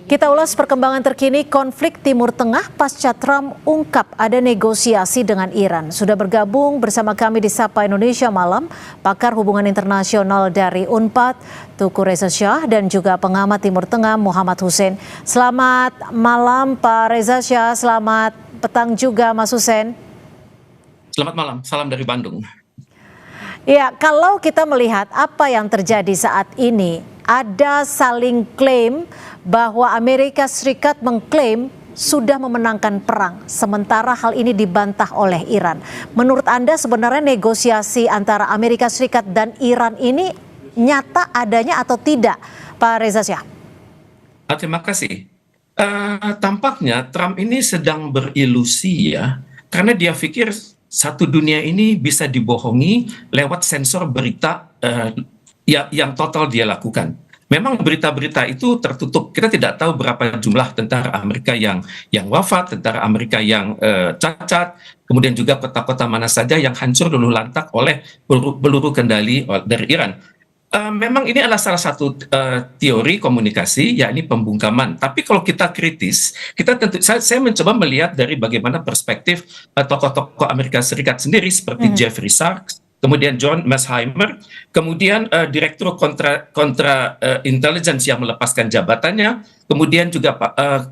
Kita ulas perkembangan terkini konflik Timur Tengah pasca Trump ungkap ada negosiasi dengan Iran. Sudah bergabung bersama kami di Sapa Indonesia Malam, pakar hubungan internasional dari UNPAD, Tuku Reza Shah, dan juga pengamat Timur Tengah Muhammad Hussein. Selamat malam Pak Reza Shah, selamat petang juga Mas Hussein. Selamat malam, salam dari Bandung. Ya, kalau kita melihat apa yang terjadi saat ini, ada saling klaim bahwa Amerika Serikat mengklaim sudah memenangkan perang, sementara hal ini dibantah oleh Iran. Menurut Anda sebenarnya negosiasi antara Amerika Serikat dan Iran ini nyata adanya atau tidak, Pak Reza Shah? Terima kasih. Tampaknya Trump ini sedang berilusi ya, karena dia pikir satu dunia ini bisa dibohongi lewat sensor berita yang total dia lakukan. Memang berita-berita itu tertutup. Kita tidak tahu berapa jumlah tentara Amerika yang wafat, tentara Amerika yang cacat, kemudian juga kota-kota mana saja yang hancur luluh lantak oleh peluru kendali dari Iran. Memang ini adalah salah satu teori komunikasi, yakni pembungkaman. Tapi kalau kita kritis, saya mencoba melihat dari bagaimana perspektif tokoh-tokoh Amerika Serikat sendiri seperti Jeffrey Sachs, kemudian John Mearsheimer, kemudian Direktur kontra Intelligence yang melepaskan jabatannya, kemudian juga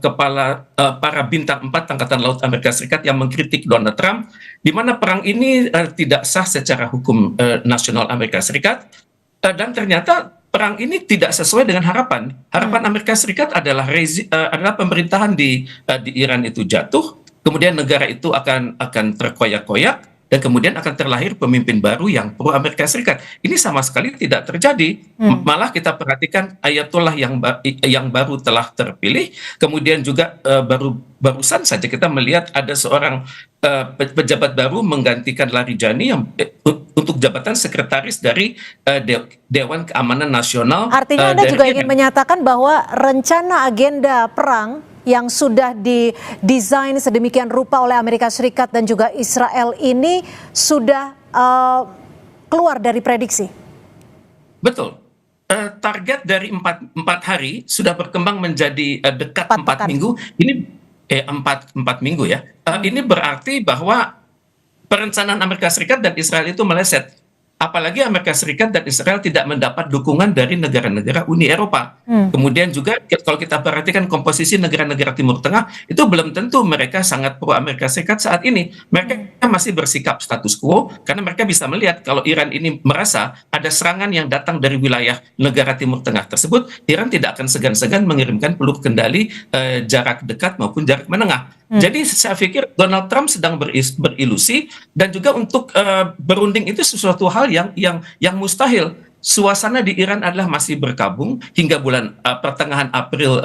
kepala para bintang 4 Angkatan Laut Amerika Serikat yang mengkritik Donald Trump, di mana perang ini tidak sah secara hukum nasional Amerika Serikat. Dan ternyata perang ini tidak sesuai dengan harapan. Harapan Amerika Serikat adalah pemerintahan di Iran itu jatuh, kemudian negara itu akan terkoyak-koyak, dan kemudian akan terlahir pemimpin baru yang pro Amerika Serikat. Ini sama sekali tidak terjadi. Malah kita perhatikan Ayatollah yang baru telah terpilih, kemudian juga barusan saja kita melihat ada seorang pejabat baru menggantikan Larijani yang untuk jabatan sekretaris dari Dewan Keamanan Nasional. Artinya Anda juga ingin menyatakan bahwa rencana agenda perang yang sudah didesain sedemikian rupa oleh Amerika Serikat dan juga Israel ini sudah keluar dari prediksi? Betul. Target dari 4 hari sudah berkembang menjadi dekat 4 minggu. Ini 4 minggu ya. Ini berarti bahwa perencanaan Amerika Serikat dan Israel itu meleset. Apalagi Amerika Serikat dan Israel tidak mendapat dukungan dari negara-negara Uni Eropa. Kemudian juga kalau kita perhatikan komposisi negara-negara Timur Tengah, itu belum tentu mereka sangat pro Amerika Serikat saat ini. Mereka masih bersikap status quo karena mereka bisa melihat kalau Iran ini merasa ada serangan yang datang dari wilayah negara Timur Tengah tersebut, Iran tidak akan segan-segan mengirimkan peluru kendali jarak dekat maupun jarak menengah. Jadi saya pikir Donald Trump sedang berilusi, dan juga untuk berunding itu sesuatu hal yang mustahil. Suasana di Iran adalah masih berkabung hingga pertengahan April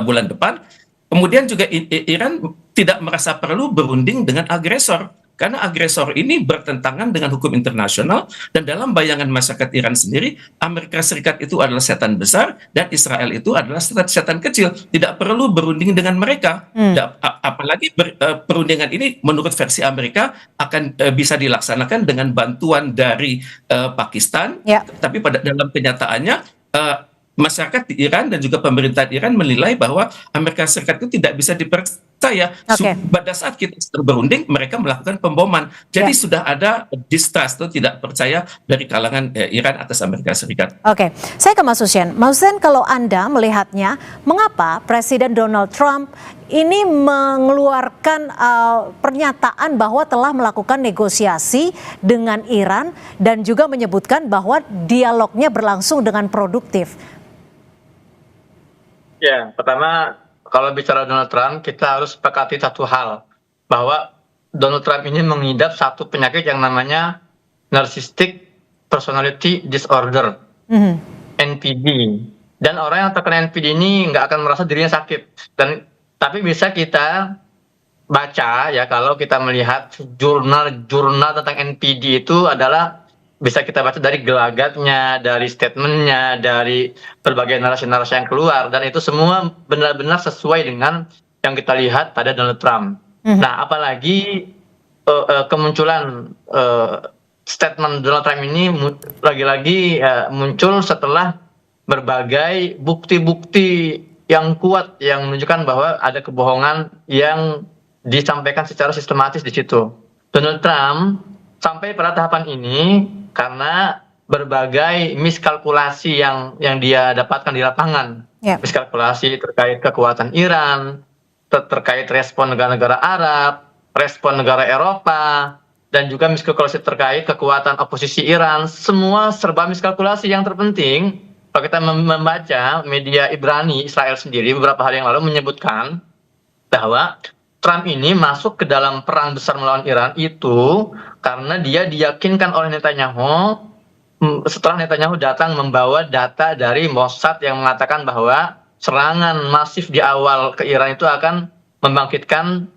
bulan depan. Kemudian juga Iran tidak merasa perlu berunding dengan agresor, karena agresor ini bertentangan dengan hukum internasional, dan dalam bayangan masyarakat Iran sendiri, Amerika Serikat itu adalah setan besar dan Israel itu adalah setan kecil. Tidak perlu berunding dengan mereka. Apalagi perundingan ini menurut versi Amerika akan bisa dilaksanakan dengan bantuan dari Pakistan. Tapi dalam kenyataannya masyarakat di Iran dan juga pemerintah Iran menilai bahwa Amerika Serikat itu tidak bisa dipercaya. Pada saat kita berunding, mereka melakukan pemboman. Jadi sudah ada distrust atau tidak percaya dari kalangan Iran atas Amerika Serikat. Oke, saya ke Mas Hussein. Mas Hussein, kalau Anda melihatnya, mengapa Presiden Donald Trump ini mengeluarkan pernyataan bahwa telah melakukan negosiasi dengan Iran dan juga menyebutkan bahwa dialognya berlangsung dengan produktif? Ya, pertama kalau bicara Donald Trump, kita harus sepakati satu hal, bahwa Donald Trump ini mengidap satu penyakit yang namanya Narcissistic Personality Disorder, NPD. Dan orang yang terkena NPD ini nggak akan merasa dirinya sakit. Tapi bisa kita baca ya, kalau kita melihat jurnal-jurnal tentang NPD itu adalah bisa kita baca dari gelagatnya, dari statementnya, dari berbagai narasi-narasi yang keluar, dan itu semua benar-benar sesuai dengan yang kita lihat pada Donald Trump. Nah, apalagi kemunculan statement Donald Trump ini lagi-lagi muncul setelah berbagai bukti-bukti yang kuat yang menunjukkan bahwa ada kebohongan yang disampaikan secara sistematis di situ. Donald Trump sampai pada tahapan ini karena berbagai miskalkulasi yang dia dapatkan di lapangan. Ya. Miskalkulasi terkait kekuatan Iran, terkait respon negara-negara Arab, respon negara Eropa, dan juga miskalkulasi terkait kekuatan oposisi Iran. Semua serba miskalkulasi. Yang terpenting, kalau kita membaca media Ibrani Israel sendiri beberapa hari yang lalu menyebutkan bahwa Trump ini masuk ke dalam perang besar melawan Iran itu karena dia diyakinkan oleh Netanyahu setelah Netanyahu datang membawa data dari Mossad yang mengatakan bahwa serangan masif di awal ke Iran itu akan membangkitkan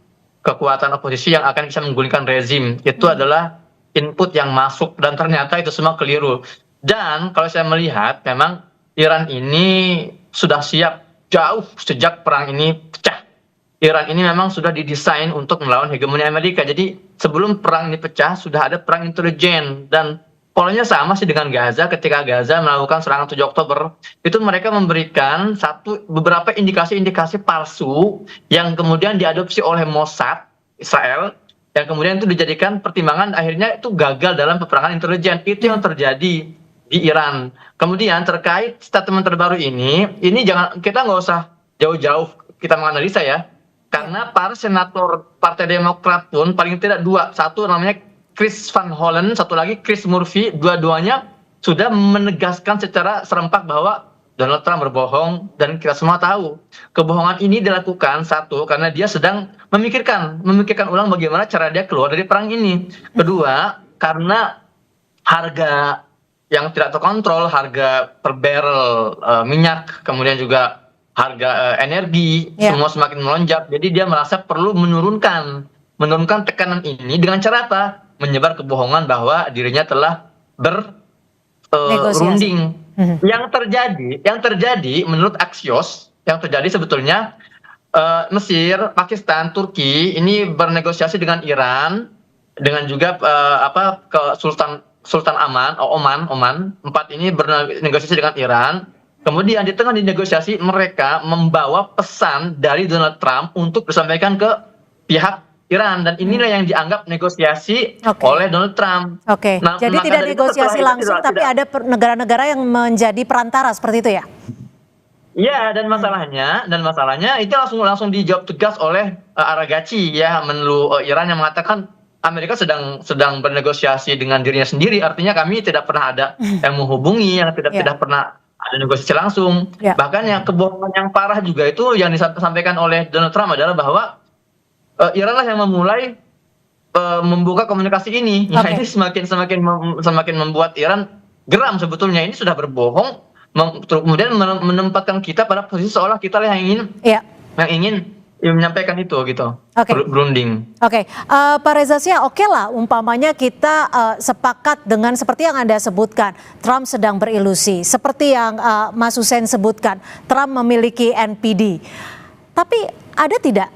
kekuatan oposisi yang akan bisa menggulingkan rezim. Itu adalah input yang masuk dan ternyata itu semua keliru. Dan kalau saya melihat memang Iran ini sudah siap jauh sejak perang ini pecah. Iran ini memang sudah didesain untuk melawan hegemoni Amerika. Jadi sebelum perang ini pecah sudah ada perang intelijen dan polanya sama sih dengan Gaza. Ketika Gaza melakukan serangan 7 Oktober, itu mereka memberikan beberapa indikasi-indikasi palsu yang kemudian diadopsi oleh Mossad Israel, yang kemudian itu dijadikan pertimbangan akhirnya itu gagal dalam peperangan intelijen. Itu yang terjadi di Iran. Kemudian terkait statement terbaru ini jangan kita nggak usah jauh-jauh kita menganalisa ya, karena para senator Partai Demokrat pun paling tidak dua, satu namanya Chris Van Hollen, satu lagi Chris Murphy, dua-duanya sudah menegaskan secara serempak bahwa Donald Trump berbohong dan kita semua tahu kebohongan ini dilakukan satu karena dia sedang memikirkan ulang bagaimana cara dia keluar dari perang ini. Kedua, karena harga yang tidak terkontrol, harga per barrel minyak, kemudian juga harga energi semua semakin melonjak. Jadi dia merasa perlu menurunkan tekanan ini dengan cara apa? Menyebar kebohongan bahwa dirinya telah berunding. Yang terjadi menurut Axios, yang terjadi sebetulnya Mesir, Pakistan, Turki ini bernegosiasi dengan Iran, dengan juga ke Sultan Oman, empat ini bernegosiasi dengan Iran. Kemudian di tengah negosiasi mereka membawa pesan dari Donald Trump untuk disampaikan ke pihak Iran dan inilah yang dianggap negosiasi oleh Donald Trump. Nah, jadi tidak negosiasi langsung tapi ada negara-negara yang menjadi perantara seperti itu ya? Iya, dan masalahnya itu langsung dijawab tegas oleh Aragachi ya, menlu Iran yang mengatakan Amerika sedang bernegosiasi dengan dirinya sendiri, artinya kami tidak pernah ada yang menghubungi, yang tidak pernah ada negosiasi langsung. Bahkan yang kebohongan yang parah juga itu yang disampaikan oleh Donald Trump adalah bahwa Iran lah yang memulai membuka komunikasi ini. Nah, ini semakin membuat Iran geram sebetulnya. Ini sudah berbohong, kemudian menempatkan kita pada posisi seolah kita lah yang ingin menyampaikan itu gitu. Berunding. Pak Reza Shah, lah umpamanya kita sepakat dengan seperti yang Anda sebutkan, Trump sedang berilusi. Seperti yang Mas Hussein sebutkan, Trump memiliki NPD. Tapi ada tidak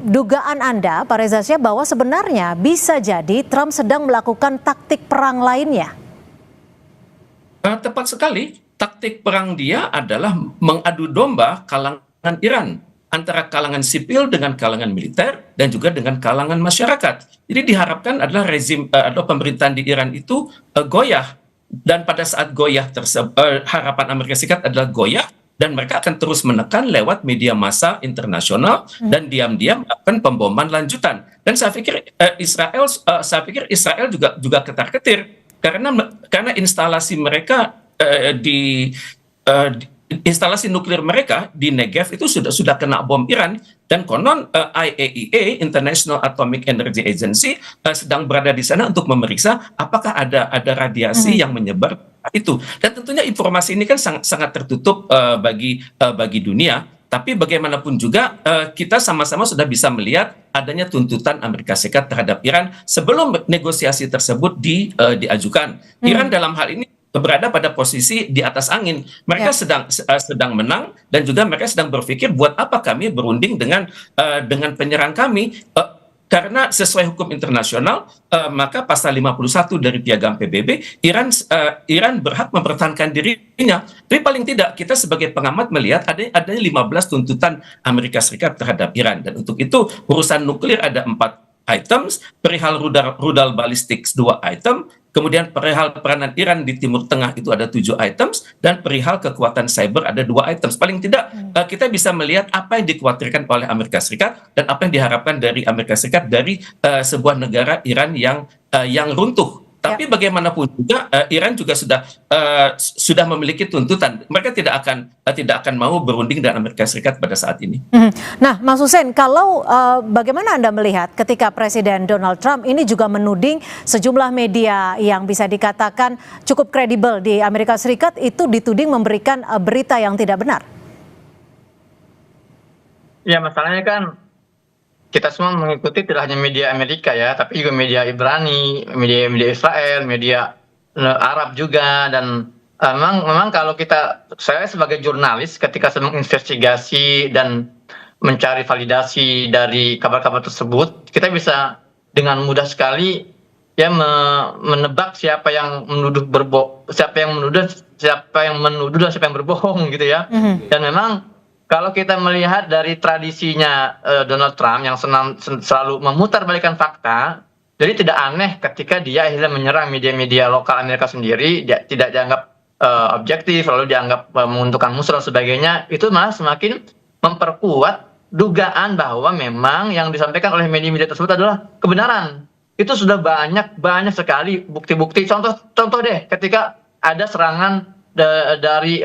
dugaan Anda, Pak Reza Shah, bahwa sebenarnya bisa jadi Trump sedang melakukan taktik perang lainnya? Tepat sekali, taktik perang dia adalah mengadu domba kalangan Iran, antara kalangan sipil dengan kalangan militer dan juga dengan kalangan masyarakat. Jadi diharapkan adalah rezim atau pemerintahan di Iran itu goyah, dan pada saat goyah tersebut harapan Amerika Serikat adalah goyah, dan mereka akan terus menekan lewat media massa internasional dan diam-diam melakukan pemboman lanjutan. Dan saya pikir Israel juga ketar-ketir karena instalasi mereka instalasi nuklir mereka di Negev itu sudah kena bom Iran, dan konon IAEA International Atomic Energy Agency sedang berada di sana untuk memeriksa apakah ada radiasi yang menyebar itu. Dan tentunya informasi ini kan sangat tertutup bagi dunia. Tapi bagaimanapun juga kita sama-sama sudah bisa melihat adanya tuntutan Amerika Serikat terhadap Iran sebelum negosiasi tersebut diajukan. Iran dalam hal ini berada pada posisi di atas angin. Mereka sedang menang, dan juga mereka sedang berpikir buat apa kami berunding dengan penyerang kami. karena sesuai hukum internasional, maka pasal 51 dari Piagam PBB, Iran berhak mempertahankan dirinya. Tapi paling tidak kita sebagai pengamat melihat adanya 15 tuntutan Amerika Serikat terhadap Iran, dan untuk itu urusan nuklir ada 4 items, perihal rudal balistik 2 item, kemudian perihal peranan Iran di Timur Tengah itu ada 7 items, dan perihal kekuatan cyber ada 2 items. Paling tidak kita bisa melihat apa yang dikhawatirkan oleh Amerika Serikat dan apa yang diharapkan dari Amerika Serikat dari sebuah negara Iran yang runtuh. Tapi bagaimanapun juga Iran juga sudah memiliki tuntutan. Mereka tidak akan mau berunding dengan Amerika Serikat pada saat ini. Nah, Mas Hussein, kalau bagaimana Anda melihat ketika Presiden Donald Trump ini juga menuding sejumlah media yang bisa dikatakan cukup kredibel di Amerika Serikat itu dituding memberikan berita yang tidak benar? Ya, masalahnya kan kita semua mengikuti tidak hanya media Amerika ya, tapi juga media Ibrani, media Israel, media Arab juga. Dan memang kalau saya sebagai jurnalis ketika saya menginvestigasi dan mencari validasi dari kabar-kabar tersebut, kita bisa dengan mudah sekali ya menebak siapa yang menuduh siapa yang menuduh dan siapa yang berbohong gitu ya. Dan memang kalau kita melihat dari tradisinya Donald Trump yang selalu memutarbalikkan fakta, jadi tidak aneh ketika dia akhirnya menyerang media-media lokal Amerika sendiri, dia tidak dianggap objektif, lalu dianggap menguntungkan musuh dan sebagainya, itu malah semakin memperkuat dugaan bahwa memang yang disampaikan oleh media-media tersebut adalah kebenaran. Itu sudah banyak sekali bukti-bukti. Contoh deh, ketika ada serangan dari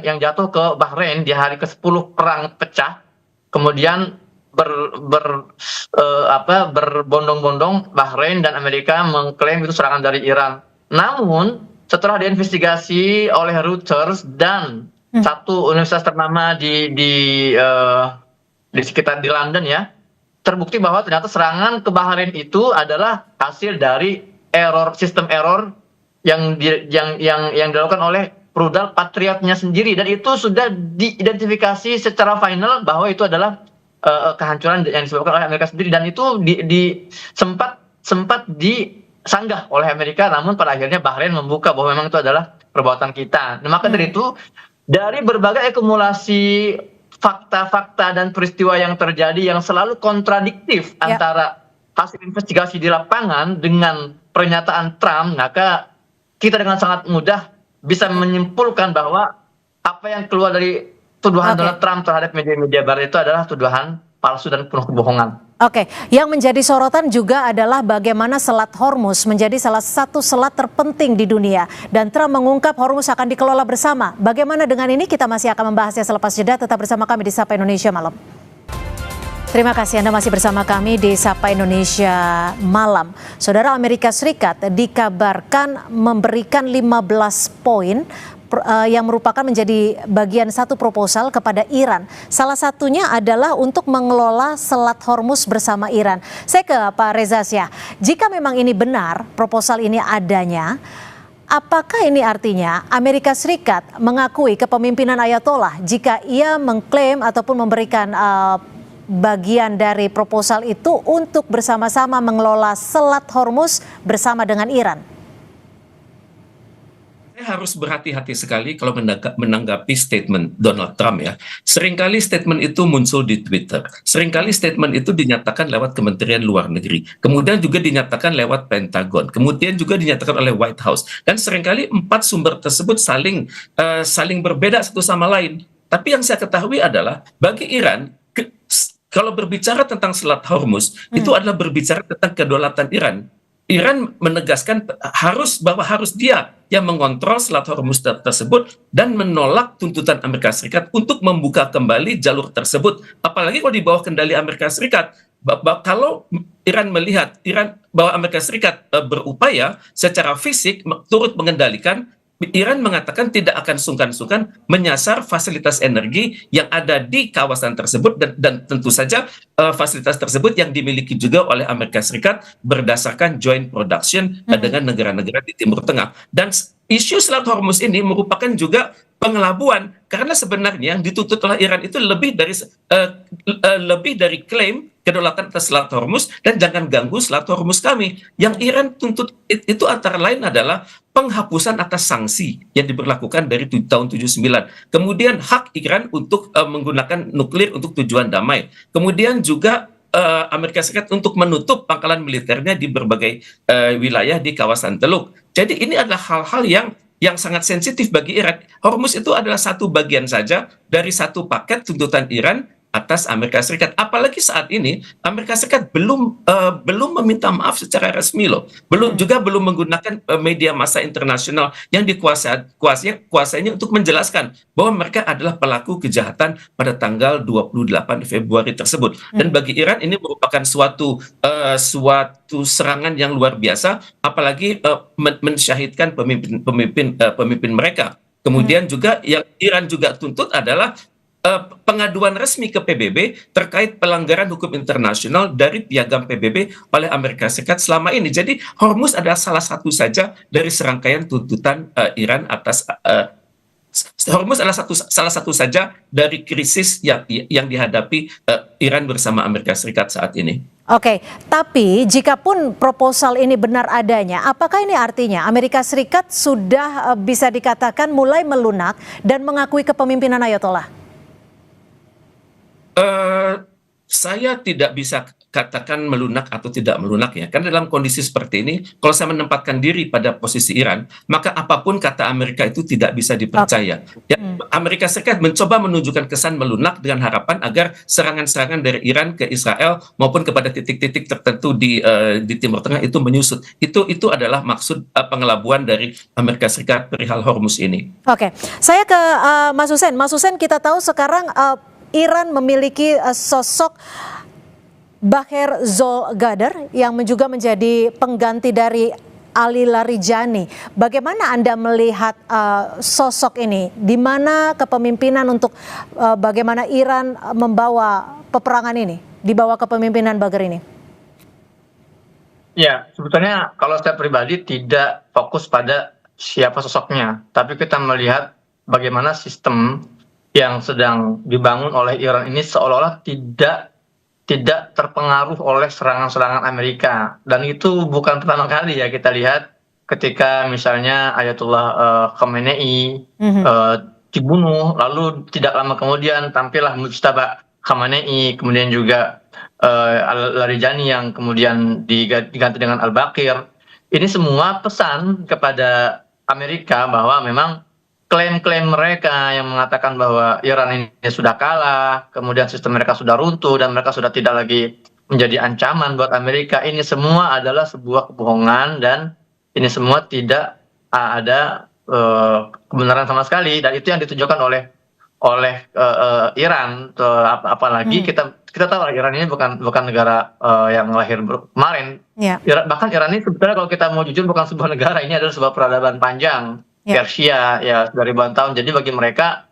yang jatuh ke Bahrain di hari ke-10 perang pecah, kemudian berbondong-bondong Bahrain dan Amerika mengklaim itu serangan dari Iran. Namun setelah diinvestigasi oleh Reuters dan satu universitas ternama di sekitar di London ya, terbukti bahwa ternyata serangan ke Bahrain itu adalah hasil dari sistem error yang dilakukan oleh rudal Patriotnya sendiri, dan itu sudah diidentifikasi secara final bahwa itu adalah kehancuran yang disebabkan oleh Amerika sendiri, dan itu sempat disanggah oleh Amerika, namun pada akhirnya Bahrain membuka bahwa memang itu adalah perbuatan kita. Nah, maka dari itu, dari berbagai akumulasi fakta-fakta dan peristiwa yang terjadi yang selalu kontradiktif antara hasil investigasi di lapangan dengan pernyataan Trump, maka kita dengan sangat mudah bisa menyimpulkan bahwa apa yang keluar dari tuduhan Donald Trump terhadap media-media barat itu adalah tuduhan palsu dan penuh kebohongan. Oke, yang menjadi sorotan juga adalah bagaimana Selat Hormuz menjadi salah satu selat terpenting di dunia, dan Trump mengungkap Hormuz akan dikelola bersama. Bagaimana dengan ini? Kita masih akan membahasnya selepas jeda. Tetap bersama kami di Sapa Indonesia Malam. Terima kasih Anda masih bersama kami di Sapa Indonesia Malam. Saudara, Amerika Serikat dikabarkan memberikan 15 poin yang merupakan menjadi bagian satu proposal kepada Iran. Salah satunya adalah untuk mengelola Selat Hormuz bersama Iran. Saya ke Pak Reza Shah. Jika memang ini benar, proposal ini adanya, apakah ini artinya Amerika Serikat mengakui kepemimpinan Ayatollah jika ia mengklaim ataupun memberikan bagian dari proposal itu untuk bersama-sama mengelola Selat Hormuz bersama dengan Iran? Saya harus berhati-hati sekali kalau menanggapi statement Donald Trump ya. Seringkali statement itu muncul di Twitter. Seringkali statement itu dinyatakan lewat Kementerian Luar Negeri. Kemudian juga dinyatakan lewat Pentagon. Kemudian juga dinyatakan oleh White House. Dan seringkali 4 sumber tersebut saling berbeda satu sama lain. Tapi yang saya ketahui adalah bagi Iran, kalau berbicara tentang Selat Hormuz, itu adalah berbicara tentang kedaulatan Iran. Iran menegaskan bahwa harus dia yang mengontrol Selat Hormuz tersebut dan menolak tuntutan Amerika Serikat untuk membuka kembali jalur tersebut. Apalagi kalau di bawah kendali Amerika Serikat. Kalau Iran melihat bahwa Amerika Serikat berupaya secara fisik turut mengendalikan, Iran mengatakan tidak akan sungkan-sungkan menyasar fasilitas energi yang ada di kawasan tersebut, dan tentu saja fasilitas tersebut yang dimiliki juga oleh Amerika Serikat berdasarkan joint production dengan negara-negara di Timur Tengah. Dan isu Selat Hormuz ini merupakan juga pengelabuan karena sebenarnya yang dituntut oleh Iran itu lebih dari klaim kedaulatan atas Selat Hormuz dan jangan ganggu Selat Hormuz kami. Yang Iran tuntut itu antara lain adalah penghapusan atas sanksi yang diberlakukan dari tahun 79. Kemudian hak Iran untuk menggunakan nuklir untuk tujuan damai. Kemudian juga Amerika Serikat untuk menutup pangkalan militernya di berbagai wilayah di kawasan Teluk. Jadi ini adalah hal-hal yang sangat sensitif bagi Iran. Hormuz itu adalah satu bagian saja dari satu paket tuntutan Iran atas Amerika Serikat. Apalagi saat ini Amerika Serikat belum meminta maaf secara resmi loh. Belum menggunakan media massa internasional yang kuasainya untuk menjelaskan bahwa mereka adalah pelaku kejahatan pada tanggal 28 Februari tersebut. Dan bagi Iran ini merupakan suatu serangan yang luar biasa, apalagi mensyahidkan pemimpin mereka. Kemudian juga yang Iran juga tuntut adalah pengaduan resmi ke PBB terkait pelanggaran hukum internasional dari piagam PBB oleh Amerika Serikat selama ini. Jadi Hormuz adalah salah satu saja dari serangkaian tuntutan Iran atas Hormuz adalah salah satu saja dari krisis yang dihadapi Iran bersama Amerika Serikat saat ini. Oke, tapi jikapun proposal ini benar adanya, apakah ini artinya Amerika Serikat sudah bisa dikatakan mulai melunak dan mengakui kepemimpinan Ayatollah? Saya tidak bisa katakan melunak atau tidak melunak ya, karena dalam kondisi seperti ini, kalau saya menempatkan diri pada posisi Iran, maka apapun kata Amerika itu tidak bisa dipercaya. Ya, Amerika Serikat mencoba menunjukkan kesan melunak dengan harapan agar serangan-serangan dari Iran ke Israel maupun kepada titik-titik tertentu di Timur Tengah itu menyusut. Itu adalah maksud pengelabuan dari Amerika Serikat perihal Hormuz ini. Oke, saya ke Mas Hussein. Mas Hussein, kita tahu sekarang Iran memiliki sosok Baher Zolgadar yang juga menjadi pengganti dari Ali Larijani. Bagaimana Anda melihat sosok ini? Di mana kepemimpinan untuk bagaimana Iran membawa peperangan ini di bawah kepemimpinan Baghar ini? Ya, sebetulnya kalau saya pribadi tidak fokus pada siapa sosoknya, tapi kita melihat bagaimana sistem yang sedang dibangun oleh Iran ini seolah-olah tidak terpengaruh oleh serangan-serangan Amerika, dan itu bukan pertama kali ya kita lihat ketika misalnya Ayatollah Khamenei dibunuh, lalu tidak lama kemudian tampillah Mujtaba Khamenei, kemudian juga Larijani yang kemudian diganti dengan Al-Baqir. Ini semua pesan kepada Amerika bahwa memang klaim-klaim mereka yang mengatakan bahwa Iran ini sudah kalah, kemudian sistem mereka sudah runtuh dan mereka sudah tidak lagi menjadi ancaman buat Amerika, ini semua adalah sebuah kebohongan dan ini semua tidak ada kebenaran sama sekali, dan itu yang ditunjukkan oleh Iran. Apalagi kita tahu Iran ini bukan negara yang lahir kemarin. Bahkan Iran ini sebetulnya kalau kita mau jujur bukan sebuah negara, ini adalah sebuah peradaban panjang. Persia ya sudah ribuan tahun. Jadi bagi mereka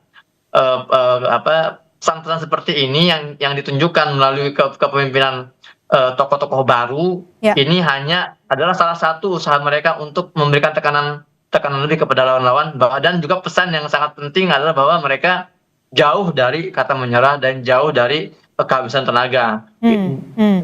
pesan-pesan seperti ini yang ditunjukkan melalui kepemimpinan tokoh-tokoh baru ini hanya adalah salah satu usaha mereka untuk memberikan tekanan lebih kepada lawan-lawan, dan juga pesan yang sangat penting adalah bahwa mereka jauh dari kata menyerah dan jauh dari kehabisan tenaga.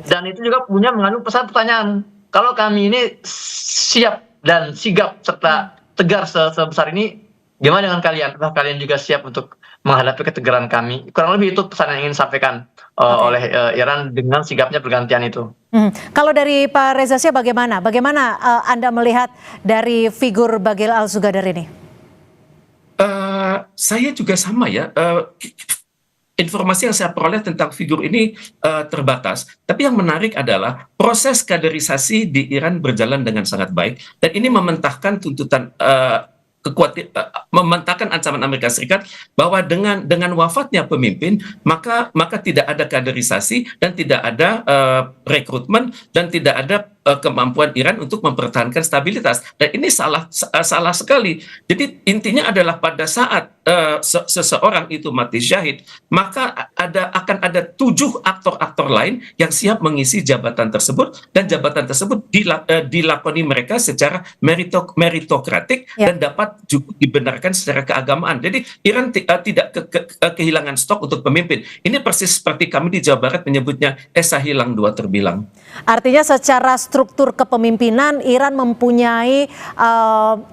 Dan itu juga punya mengandung pesan pertanyaan, kalau kami ini siap dan sigap serta tegar sebesar ini, gimana dengan kalian? Apakah kalian juga siap untuk menghadapi ketegaran kami? Kurang lebih itu pesan yang ingin disampaikan oleh Iran dengan sigapnya pergantian itu. Kalau dari Pak Reza Shah bagaimana? Bagaimana Anda melihat dari figur Baghel al-Zolgadar ini? Saya juga sama ya. Informasi yang saya peroleh tentang figur ini terbatas. Tapi yang menarik adalah proses kaderisasi di Iran berjalan dengan sangat baik, dan ini mementahkan tuntutan mementahkan ancaman Amerika Serikat bahwa dengan wafatnya pemimpin maka tidak ada kaderisasi dan tidak ada rekrutmen dan tidak ada kemampuan Iran untuk mempertahankan stabilitas, dan ini salah sekali. Jadi intinya adalah pada saat seseorang itu mati syahid, maka akan ada 7 aktor-aktor lain yang siap mengisi jabatan tersebut, dan jabatan tersebut dilakoni mereka secara meritokratik dan dapat juga dibenarkan secara keagamaan. Jadi Iran tidak kehilangan stok untuk pemimpin. Ini persis seperti kami di Jawa Barat menyebutnya esa hilang dua terbilang. Artinya secara struktur kepemimpinan Iran mempunyai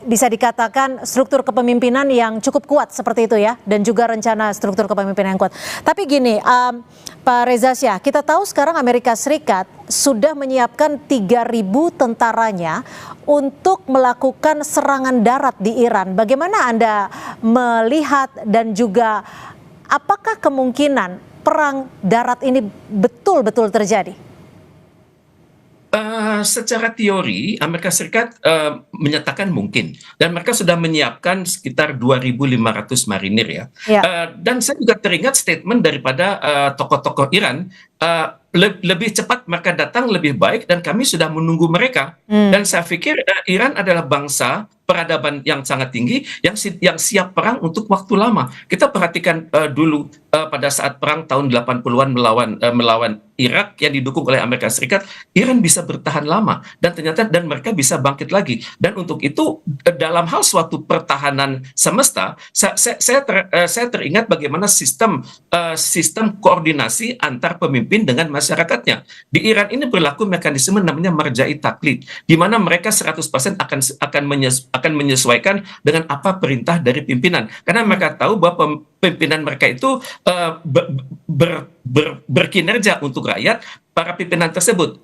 bisa dikatakan struktur kepemimpinan yang cukup kuat seperti itu ya, dan juga rencana struktur kepemimpinan yang kuat. Tapi gini, Pak Reza Shah, kita tahu sekarang Amerika Serikat sudah menyiapkan 3.000 tentaranya untuk melakukan serangan darat di Iran. Bagaimana Anda melihat dan juga apakah kemungkinan perang darat ini betul-betul terjadi? Secara teori Amerika Serikat menyatakan mungkin, dan mereka sudah menyiapkan sekitar 2.500 marinir ya. Dan saya juga teringat statement daripada tokoh-tokoh Iran, lebih cepat mereka datang lebih baik dan kami sudah menunggu mereka. Dan saya pikir Iran adalah bangsa peradaban yang sangat tinggi yang siap perang untuk waktu lama. Kita perhatikan dulu pada saat perang tahun 80-an melawan Irak yang didukung oleh Amerika Serikat, Iran bisa bertahan lama dan ternyata mereka bisa bangkit lagi. Dan untuk itu dalam hal suatu pertahanan semesta, saya teringat bagaimana sistem koordinasi antar pemimpin dengan masyarakatnya. Di Iran ini berlaku mekanisme namanya marja'i taklid, di mana mereka 100% akan menyesuaikan dengan apa perintah dari pimpinan, karena mereka tahu bahwa pimpinan mereka itu berkinerja untuk rakyat. Para pimpinan tersebut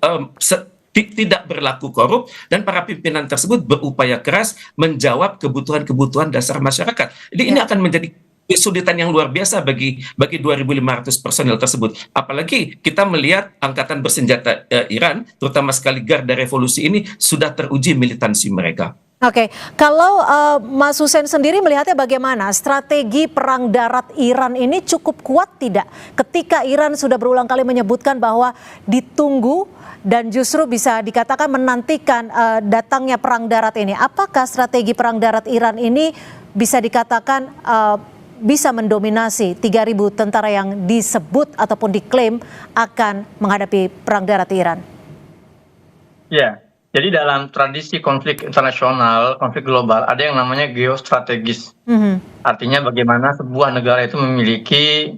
tidak berlaku korup, dan para pimpinan tersebut berupaya keras menjawab kebutuhan-kebutuhan dasar masyarakat. Jadi ini akan menjadi kesulitan yang luar biasa bagi 2.500 personil tersebut. Apalagi kita melihat angkatan bersenjata Iran, terutama sekali Garda Revolusi ini, sudah teruji militansi mereka. Oke, kalau Mas Hussein sendiri melihatnya bagaimana? Strategi perang darat Iran ini cukup kuat tidak? Ketika Iran sudah berulang kali menyebutkan bahwa ditunggu dan justru bisa dikatakan menantikan datangnya perang darat ini. Apakah strategi perang darat Iran ini bisa dikatakan bisa mendominasi 3.000 tentara yang disebut ataupun diklaim akan menghadapi perang darat Iran? Ya. Jadi dalam tradisi konflik internasional, konflik global, ada yang namanya geostrategis. Artinya bagaimana sebuah negara itu memiliki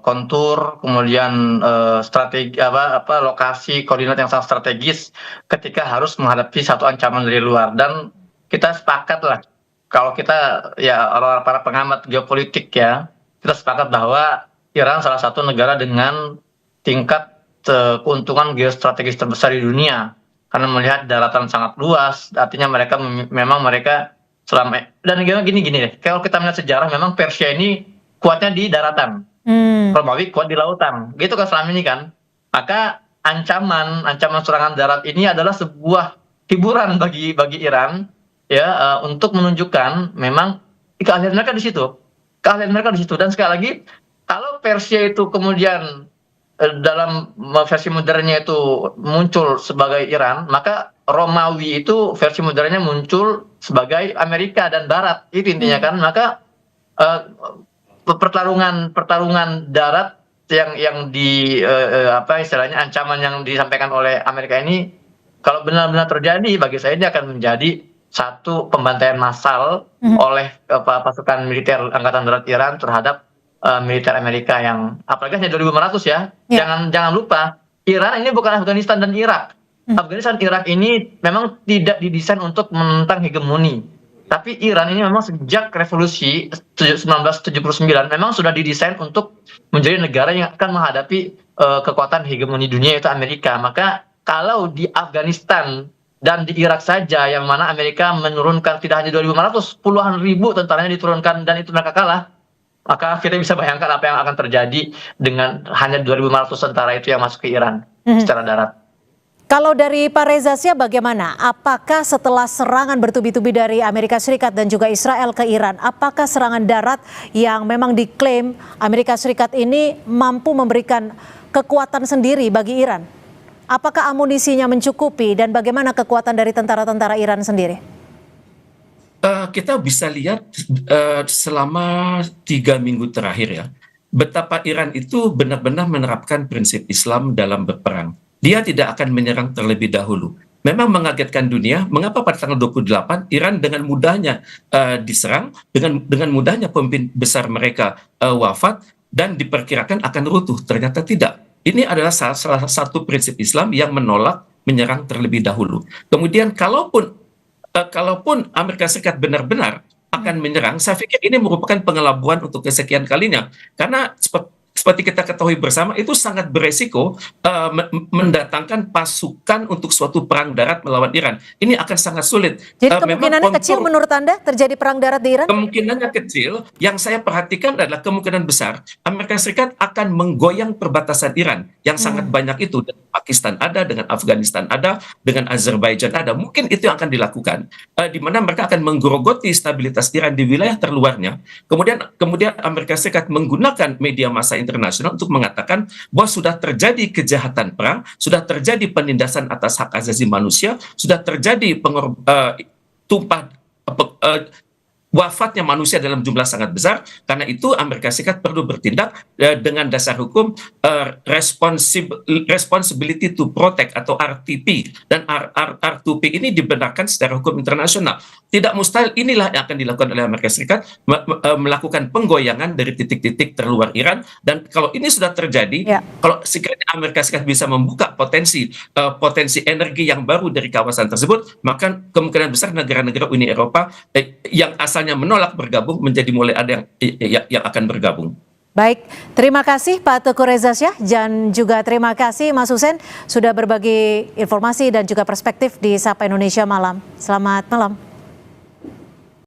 kontur, kemudian strategi lokasi koordinat yang sangat strategis ketika harus menghadapi satu ancaman dari luar. Dan kita sepakat lah, kalau kita ya para pengamat geopolitik ya, kita sepakat bahwa Iran salah satu negara dengan tingkat keuntungan geostrategis terbesar di dunia. Karena melihat daratan sangat luas, artinya mereka memang selama, dan gini deh, kalau kita melihat sejarah, memang Persia ini kuatnya di daratan, Romawi kuat di lautan, gitu kan selama ini kan. Maka ancaman serangan darat ini adalah sebuah hiburan bagi Iran ya, untuk menunjukkan memang keahlian mereka di situ, dan sekali lagi kalau Persia itu kemudian dalam versi modernnya itu muncul sebagai Iran, maka Romawi itu versi modernnya muncul sebagai Amerika dan Barat, itu intinya kan. Maka pertarungan darat yang istilahnya ancaman yang disampaikan oleh Amerika ini, kalau benar-benar terjadi, bagi saya ini akan menjadi satu pembantaian massal oleh pasukan militer Angkatan Darat Iran terhadap militer Amerika, yang apalagi hanya 2.500 ya. Jangan lupa, Iran ini bukan Afghanistan dan Irak. Afghanistan, Irak ini memang tidak didesain untuk menentang hegemoni. Tapi Iran ini memang sejak revolusi 1979 memang sudah didesain untuk menjadi negara yang akan menghadapi kekuatan hegemoni dunia, yaitu Amerika. Maka kalau di Afghanistan dan di Irak saja, yang mana Amerika menurunkan tidak hanya 2.500, puluhan ribu tentaranya diturunkan dan itu mereka kalah, maka kita bisa bayangkan apa yang akan terjadi dengan hanya 2.500 tentara itu yang masuk ke Iran secara darat. Kalau dari Pak Reza Shah bagaimana? Apakah setelah serangan bertubi-tubi dari Amerika Serikat dan juga Israel ke Iran, apakah serangan darat yang memang diklaim Amerika Serikat ini mampu memberikan kekuatan sendiri bagi Iran? Apakah amunisinya mencukupi dan bagaimana kekuatan dari tentara-tentara Iran sendiri? Kita bisa lihat selama 3 minggu terakhir ya, betapa Iran itu benar-benar menerapkan prinsip Islam dalam berperang. Dia tidak akan menyerang terlebih dahulu. Memang mengagetkan dunia, mengapa pada tanggal 28 Iran dengan mudahnya diserang, dengan mudahnya pemimpin besar mereka wafat dan diperkirakan akan runtuh. Ternyata tidak. Ini adalah salah satu prinsip Islam yang menolak menyerang terlebih dahulu. Kemudian kalaupun Amerika Serikat benar-benar akan menyerang, saya pikir ini merupakan pengelabuan untuk kesekian kalinya. Karena seperti kita ketahui bersama, itu sangat beresiko mendatangkan pasukan untuk suatu perang darat melawan Iran. Ini akan sangat sulit. Jadi kemungkinannya kecil menurut Anda terjadi perang darat di Iran? Kemungkinannya kecil, yang saya perhatikan adalah kemungkinan besar Amerika Serikat akan menggoyang perbatasan Iran yang sangat banyak itu. Dengan Pakistan ada, dengan Afghanistan ada, dengan Azerbaijan ada. Mungkin itu yang akan dilakukan, di mana mereka akan menggerogoti stabilitas Iran di wilayah terluarnya. Kemudian Amerika Serikat menggunakan media massa internasional untuk mengatakan bahwa sudah terjadi kejahatan perang, sudah terjadi penindasan atas hak asasi manusia, sudah terjadi wafatnya manusia dalam jumlah sangat besar. Karena itu Amerika Serikat perlu bertindak dengan dasar hukum responsibility to protect atau RTP, dan R2P ini dibenarkan secara hukum internasional. Tidak mustahil inilah yang akan dilakukan oleh Amerika Serikat, melakukan penggoyangan dari titik-titik terluar Iran. Dan kalau ini sudah terjadi, kalau sekiranya Amerika Serikat bisa membuka potensi energi yang baru dari kawasan tersebut, maka kemungkinan besar negara-negara Uni Eropa yang asalnya menolak bergabung menjadi mulai ada yang akan bergabung. Baik, terima kasih Pak Teguh Reza Shah, dan juga terima kasih Mas Hussein sudah berbagi informasi dan juga perspektif di Sapa Indonesia Malam. Selamat malam.